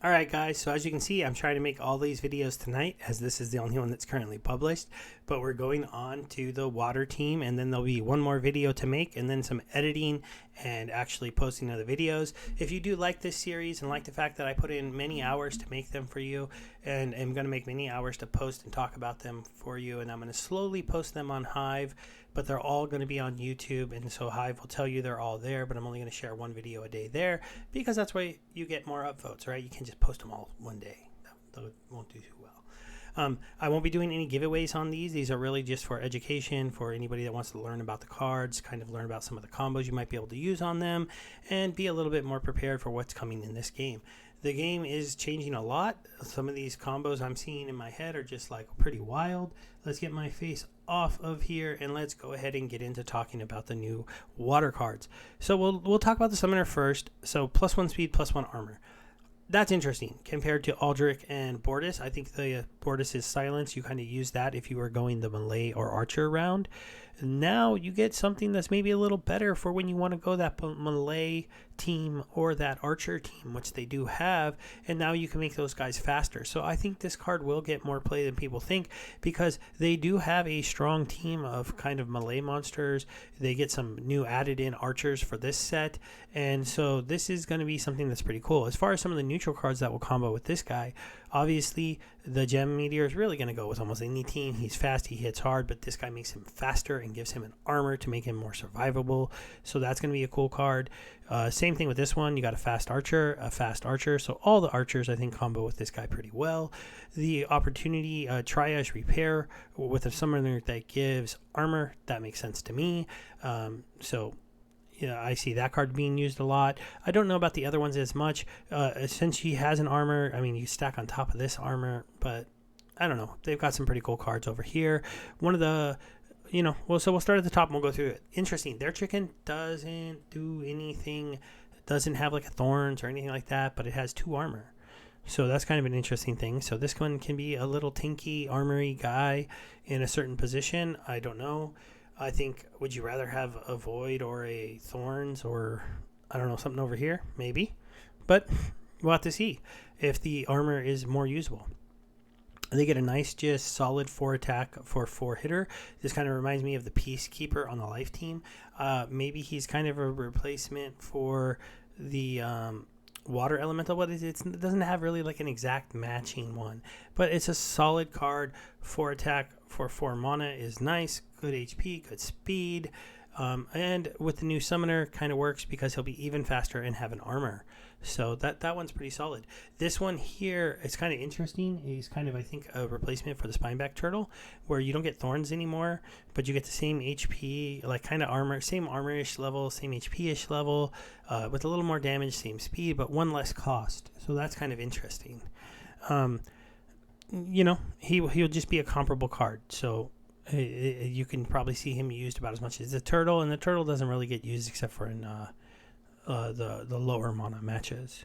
Alright guys, so as you can see, I'm trying to make all these videos tonight as this is the only one that's currently published, but we're going on to the water team and then there'll be one more video to make and then some editing and actually posting other videos. If you do like this series and like the fact that I put in many hours to make them for you and I'm going to make many hours to post and talk about them for you, and I'm going to slowly post them on Hive, but they're all going to be on YouTube, and so Hive will tell you they're all there, but I'm only going to share one video a day there because that's why you get more upvotes, right? You can't just post them all one day. That won't do too well. I won't be doing any giveaways on these. These are really just for education, for anybody that wants to learn about the cards, kind of learn about some of the combos you might be able to use on them, and be a little bit more prepared for what's coming in this game. The game is changing a lot. Some of these combos I'm seeing in my head are just like pretty wild. Let's get my face off of here and let's go ahead and get into talking about the new water cards. So we'll talk about the summoner first. So +1 speed, +1 armor. That's interesting compared to Ulric and Bortus. I think the Bortus is silence. You kind of use that if you were going the melee or archer round. Now you get something that's maybe a little better for when you want to go that melee team or that archer team, which they do have, and now you can make those guys faster. So I think this card will get more play than people think because they do have a strong team of kind of melee monsters. They get some new added in archers for this set, and so this is going to be something that's pretty cool. As far as some of the neutral cards that will combo with this guy, obviously the Gem Meteor is really going to go with almost any team. He's fast, he hits hard, but this guy makes him faster and gives him an armor to make him more survivable, so that's going to be a cool card. Same thing with this one. You got a fast archer, so all the archers I think combo with this guy pretty well. The opportunity triage repair with a summoner that gives armor, that makes sense to me. So yeah, I see that card being used a lot. I don't know about the other ones as much. Since she has an armor, I mean, you stack on top of this armor, but I don't know. They've got some pretty cool cards over here. One of the, so we'll start at the top and we'll go through it. Interesting. Their chicken doesn't do anything, doesn't have like a thorns or anything like that, but it has 2 armor. So that's kind of an interesting thing. So this one can be a little tinky armory guy in a certain position. I don't know. I think, would you rather have a Void or a Thorns or, I don't know, something over here? Maybe. But we'll have to see if the armor is more usable. They get a nice, just solid 4 attack for 4 hitter. This kind of reminds me of the Peacekeeper on the Life team. Maybe he's kind of a replacement for the Water Elemental. What is it? It doesn't have really like an exact matching one, but it's a solid card. 4 attack for 4 mana is nice. Good HP, good speed. And with the new summoner, kind of works because he'll be even faster and have an armor. So that one's pretty solid. This one here, it's kind of interesting. He's kind of, I think, a replacement for the Spineback Turtle, where you don't get thorns anymore, but you get the same HP, like kind of armor, same armor-ish level, same HP-ish level, with a little more damage, same speed, but 1 less cost. So that's kind of interesting. He'll just be a comparable card. So you can probably see him used about as much as the turtle, and the turtle doesn't really get used except for in the lower mana matches.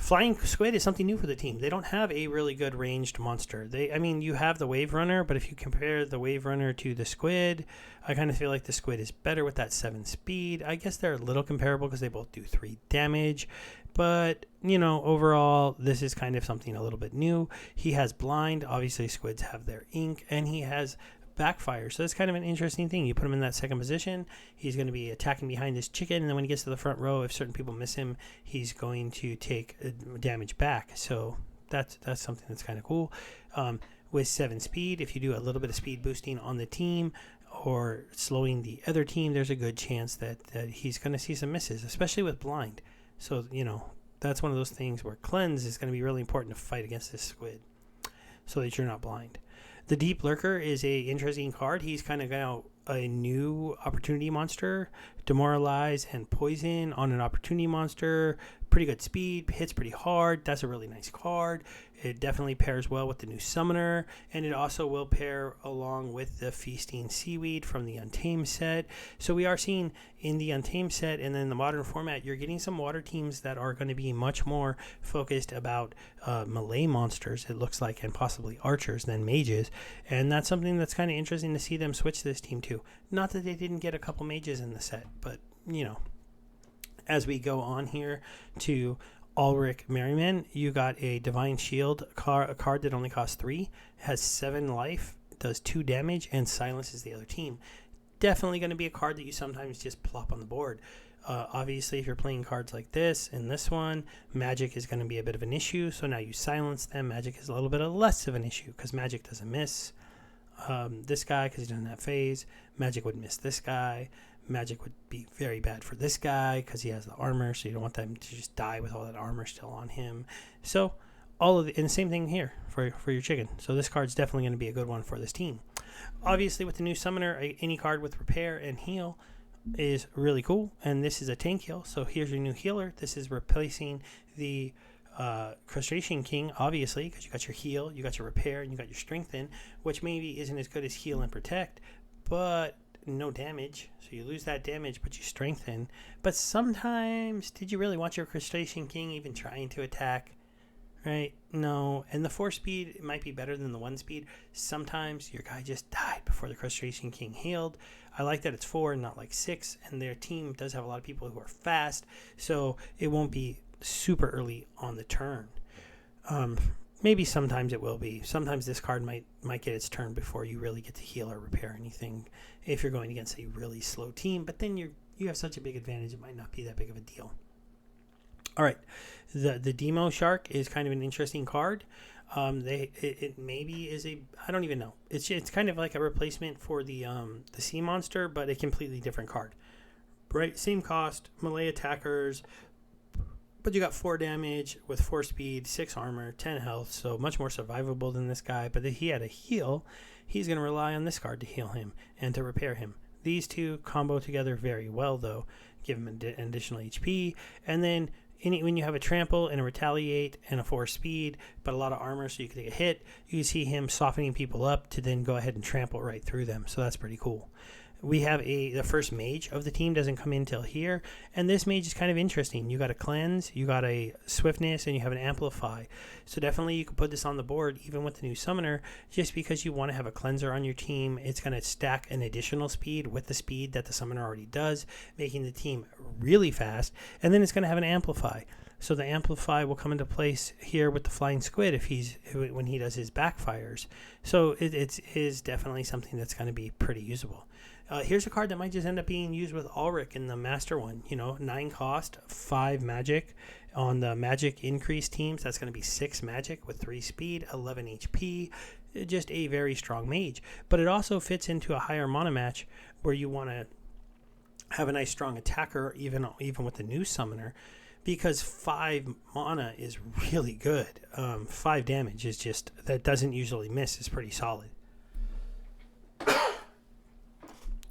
Flying Squid is something new for the team. They don't have a really good ranged monster. You have the Wave Runner, but if you compare the Wave Runner to the Squid, I kind of feel like the Squid is better with that 7 speed. I guess they're a little comparable because they both do 3 damage. But, overall, this is kind of something a little bit new. He has Blind. Obviously, Squids have their Ink. And he has Backfire. So that's kind of an interesting thing. You put him in that second position. He's going to be attacking behind this chicken. And then when he gets to the front row, if certain people miss him, he's going to take damage back. So that's something that's kind of cool. With 7 speed, if you do a little bit of speed boosting on the team or slowing the other team, there's a good chance that he's going to see some misses, especially with Blind. So, that's one of those things where Cleanse is going to be really important to fight against this Squid so that you're not blind. The Deep Lurker is a interesting card. He's kind of got a new opportunity monster. Demoralize and Poison on an opportunity monster. Pretty good speed, hits pretty hard. That's a really nice card. It definitely pairs well with the new summoner, and it also will pair along with the Feasting Seaweed from the Untamed set. So we are seeing in the Untamed set and then the modern format, you're getting some water teams that are going to be much more focused about melee monsters, it looks like, and possibly archers than mages. And that's something that's kind of interesting to see them switch this team to. Not that they didn't get a couple mages in the set, but, as we go on here to Ulric Merriman, you got a Divine Shield a card that only costs 3, has 7 life, does 2 damage, and silences the other team. Definitely going to be a card that you sometimes just plop on the board. Obviously, if you're playing cards like this and this one, magic is going to be a bit of an issue. So now you silence them. Magic is a little bit less of an issue because magic doesn't miss this guy because he doesn't have phase. Magic would miss this guy. Magic would be very bad for this guy because he has the armor. So you don't want them to just die with all that armor still on him. So and the same thing here for your chicken. So this card's definitely going to be a good one for this team. Obviously, with the new summoner, any card with repair and heal is really cool, and this is a tank heal. So here's your new healer. This is replacing the Crustacean King, obviously, because you got your heal, you got your repair, and you got your strengthen, which maybe isn't as good as heal and protect, but no damage. So you lose that damage, but you strengthen. But sometimes, did you really want your Crustacean King even trying to attack? Right? No. And the 4 speed might be better than the 1 speed. Sometimes your guy just died before the Crustacean King healed. I like that it's 4 and not like 6. And their team does have a lot of people who are fast. So it won't be super early on the turn. Maybe sometimes it will be. Sometimes this card might get its turn before you really get to heal or repair anything if you're going against a really slow team. But then you have such a big advantage, it might not be that big of a deal. All right, the Demo Shark is kind of an interesting card. It maybe is I don't even know. It's kind of like a replacement for the sea monster, but a completely different card. Right, same cost, melee attackers, but you got 4 damage with 4 speed, 6 armor, 10 health, so much more survivable than this guy. But if he had a heal, he's going to rely on this card to heal him and to repair him. These two combo together very well, though. Give him an additional HP, and then when you have a trample and a retaliate and a 4 speed, but a lot of armor so you can take a hit, you see him softening people up to then go ahead and trample right through them. So that's pretty cool. We have the first mage of the team doesn't come in till here, and this mage is kind of interesting. You got a cleanse, you got a swiftness, and you have an amplify. So definitely you can put this on the board even with the new summoner, just because you want to have a cleanser on your team. It's going to stack an additional speed with the speed that the summoner already does, making the team really fast, and then it's going to have an amplify. So the amplify will come into place here with the flying squid when he does his backfires. So it is definitely something that's going to be pretty usable. Here's a card that might just end up being used with Ulric in the master one. 9 cost, 5 magic. On the magic increase teams, that's going to be 6 magic with 3 speed, 11 HP. Just a very strong mage. But it also fits into a higher mana match where you want to have a nice strong attacker even with the new summoner, because 5 mana is really good. 5 damage is just, that doesn't usually miss, is pretty solid.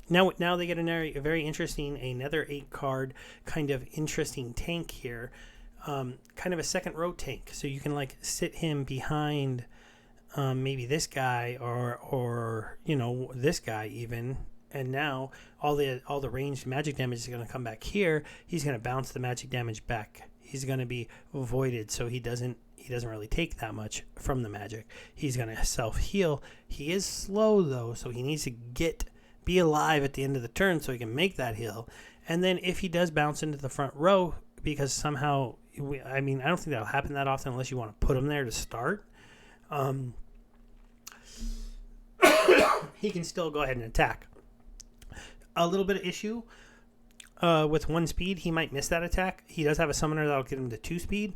Now they get a very interesting, another 8 card kind of interesting tank here. Kind of a second row tank. So you can like sit him behind maybe this guy or this guy even. And now all the ranged magic damage is going to come back here. He's going to bounce the magic damage back. He's going to be voided, so he doesn't really take that much from the magic. He's going to self-heal. He is slow though, so he needs to be alive at the end of the turn so he can make that heal. And then if he does bounce into the front row, because somehow, I don't think that'll happen that often unless you want to put him there to start. He can still go ahead and attack. A little bit of issue with 1 speed, he might miss that attack. He does have a summoner that'll get him to 2 speed.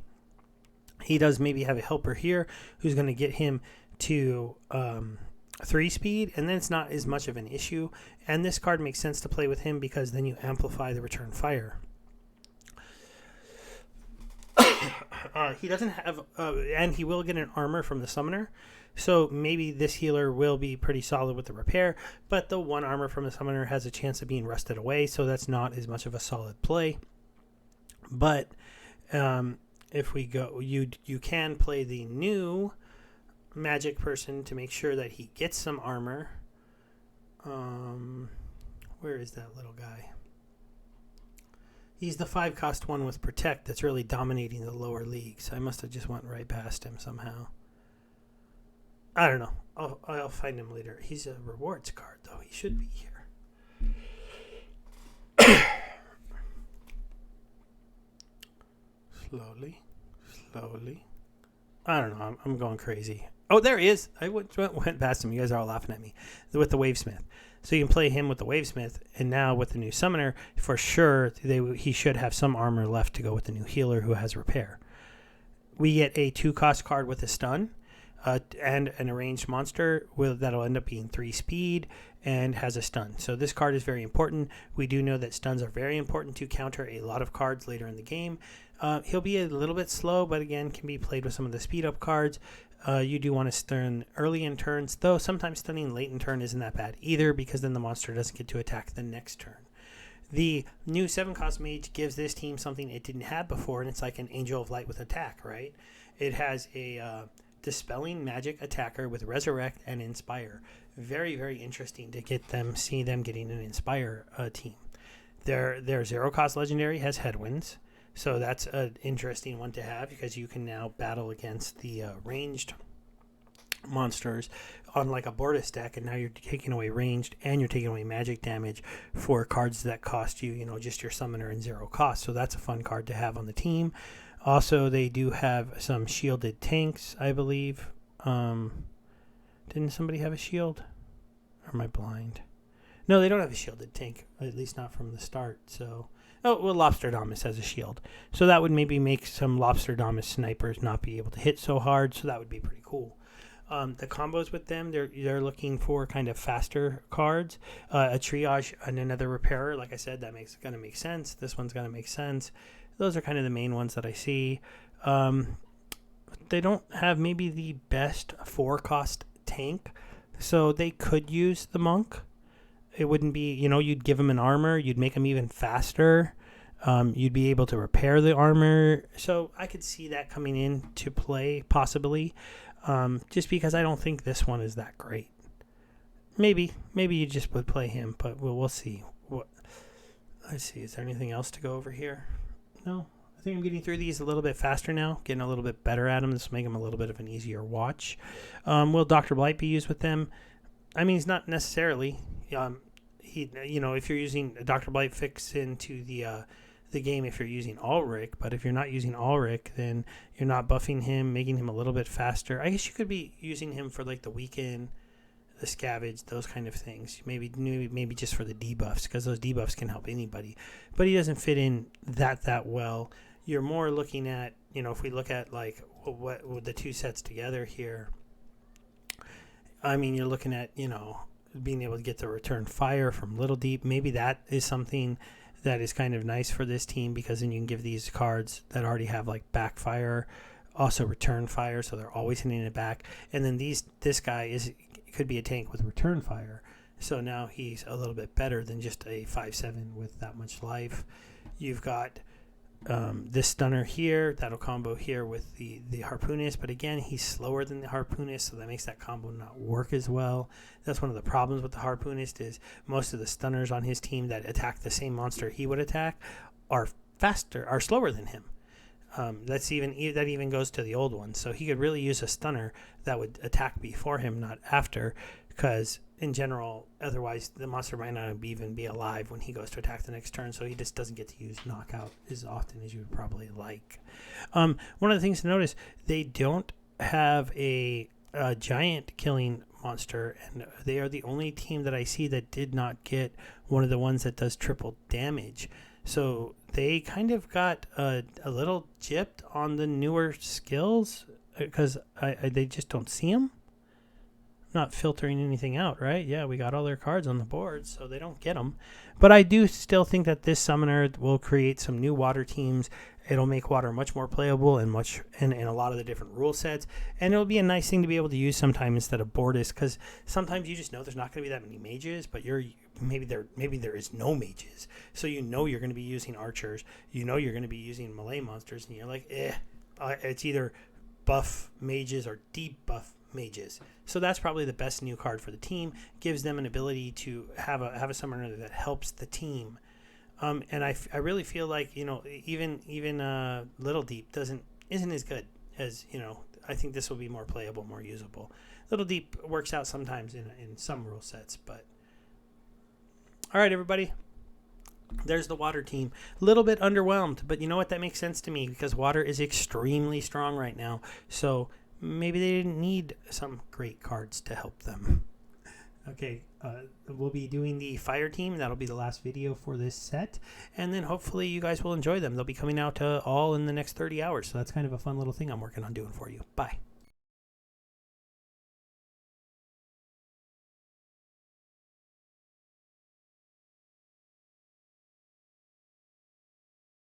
He does maybe have a helper here who's going to get him to 3 speed, and then it's not as much of an issue. And this card makes sense to play with him because then you amplify the return fire. He doesn't have, and he will get an armor from the summoner. So maybe this healer will be pretty solid with the repair, but the 1 armor from the summoner has a chance of being rusted away, so that's not as much of a solid play. But if we go, you can play the new magic person to make sure that he gets some armor. Where is that little guy? He's the 5 cost 1 with protect that's really dominating the lower leagues. I must have just went right past him somehow. I don't know. I'll find him later. He's a rewards card, though. He should be here. Slowly. slowly. I don't know. I'm going crazy. Oh, there he is. I went past him. You guys are all laughing at me. With the Wavesmith. So you can play him with the Wavesmith, and now with the new Summoner, for sure, he should have some armor left to go with the new Healer who has Repair. We get a 2-cost card with a stun, and an arranged monster that'll end up being 3 speed and has a stun. So this card is very important. We do know that stuns are very important to counter a lot of cards later in the game. He'll be a little bit slow, but again, can be played with some of the speed up cards. You do want to stun early in turns, though sometimes stunning late in turn isn't that bad either, because then the monster doesn't get to attack the next turn. The new 7-cost Mage gives this team something it didn't have before, and it's like an Angel of Light with attack, right? It has a Dispelling Magic attacker with Resurrect and Inspire. Very, very interesting to see them getting an Inspire team. Their 0-cost legendary has Headwinds, so that's an interesting one to have, because you can now battle against the ranged monsters on like a Bortus deck, and now you're taking away ranged and you're taking away magic damage for cards that cost you, just your summoner and 0 cost. So that's a fun card to have on the team. Also, they do have some shielded tanks, I believe. Didn't somebody have a shield? Or am I blind? No, they don't have a shielded tank, at least not from the start. So, Lobsterdamus has a shield. So that would maybe make some Lobsterdamus snipers not be able to hit so hard. So that would be pretty cool. The combos with them, they're looking for kind of faster cards. A triage and another repairer. Like I said, gonna make sense. This one's gonna make sense. Those are kind of the main ones that I see. They don't have maybe the best 4-cost tank, so they could use the monk. It wouldn't be, you'd give him an armor, you'd make him even faster. You'd be able to repair the armor. So I could see that coming into play, possibly. Just because I don't think this one is that great. Maybe you just would play him, but we'll see. Let's see, is there anything else to go over here? No, I think I'm getting through these a little bit faster now, getting a little bit better at them. This will make them a little bit of an easier watch. Will Dr. Blight be used with them? I mean, he's not necessarily. If you're using a Dr. Blight fix into the game, if you're using Ulric, but if you're not using Ulric, then you're not buffing him, making him a little bit faster. I guess you could be using him for like the weaken, the scavenge, those kind of things. Maybe just for the debuffs, because those debuffs can help anybody. But he doesn't fit in that well. You're more looking at, if we look at like what the two sets together here. I mean, you're looking at being able to get the return fire from Little Deep. Maybe that is something that is kind of nice for this team, because then you can give these cards that already have like backfire also return fire, so they're always hitting it back. And then this guy could be a tank with return fire, so now he's a little bit better than just a 5/7 with that much life. You've got this stunner here that'll combo here with the harpoonist, but again, he's slower than the harpoonist, so that makes that combo not work as well. That's one of the problems with the harpoonist, is most of the stunners on his team that attack the same monster he would attack are slower than him. That even goes to the old one, so he could really use a stunner that would attack before him, not after, because in general, otherwise the monster might not even be alive when he goes to attack the next turn, so he just doesn't get to use knockout as often as you would probably like. One of the things to notice, they don't have a giant killing monster, and they are the only team that I see that did not get one of the ones that does triple damage. So they kind of got a little gypped on the newer skills, because they just don't see them. Not filtering anything out, right? Yeah, we got all their cards on the board, so they don't get them. But I do still think that this summoner will create some new water teams. It'll make water much more playable and a lot of the different rule sets. And it'll be a nice thing to be able to use sometime instead of Bortus, because sometimes you just know there's not going to be that many mages, but maybe there is no mages. So you're going to be using archers. You're going to be using melee monsters, and you're like, it's either buff mages or debuff mages. So that's probably the best new card for the team. Gives them an ability to have a summoner that helps the team. And I really feel like even Little Deep isn't as good as I think this will be more playable, more usable. Little Deep works out sometimes in some rule sets, but all right, everybody. There's the water team. A little bit underwhelmed, but you know what? That makes sense to me because water is extremely strong right now. So maybe they didn't need some great cards to help them. Okay, we'll be doing the fire team. That'll be the last video for this set. And then hopefully you guys will enjoy them. They'll be coming out all in the next 30 hours. So that's kind of a fun little thing I'm working on doing for you. Bye.